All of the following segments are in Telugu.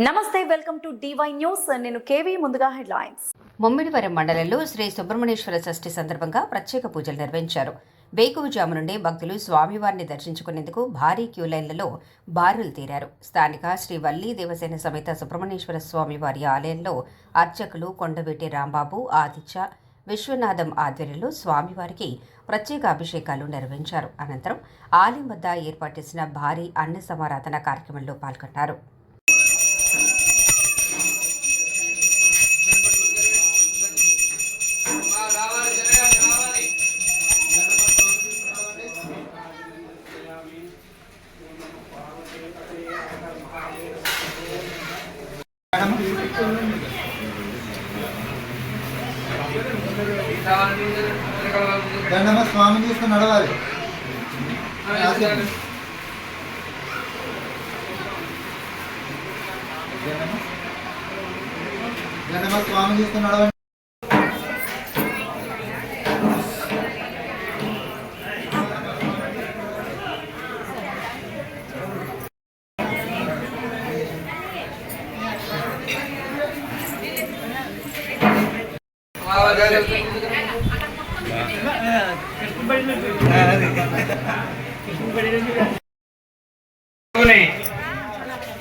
నమస్తే, వెల్కమ్ టు డివై న్యూస్. నేను కేవీ. ముందుగా హెడ్లైన్స్. ముమ్మిడివరం మండలంలో శ్రీ సుబ్రహ్మణ్యేశ్వర షష్ఠి సందర్భంగా ప్రత్యేక పూజలు నిర్వహించారు. వేకువజాము నుండే భక్తులు స్వామివారిని దర్శించుకునేందుకు భారీ క్యూ లైన్లలో బారులు తీరారు. స్థానిక శ్రీ వల్లీ దేవసేన సమేత సుబ్రహ్మణ్యేశ్వర స్వామివారి ఆలయంలో అర్చకులు కొండవీటి రాంబాబు, ఆదిత్య, విశ్వనాథం ఆధ్వర్యంలో స్వామివారికి ప్రత్యేక అభిషేకాలు నిర్వహించారు. అనంతరం ఆలయం వద్ద ఏర్పాటు చేసిన భారీ అన్న సమారాధన కార్యక్రమంలో పాల్గొన్నారు. దండమ్మ స్వామి తీసుకుని నడవాలి. దండమ్మ స్వామి తీసుకుని నడవాలి.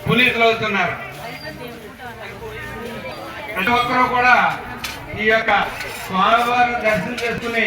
పోలీసులు అవుతున్నారు. ప్రతి ఒక్కరూ కూడా ఈ యొక్క స్వామివారిని దర్శనం చేసుకుని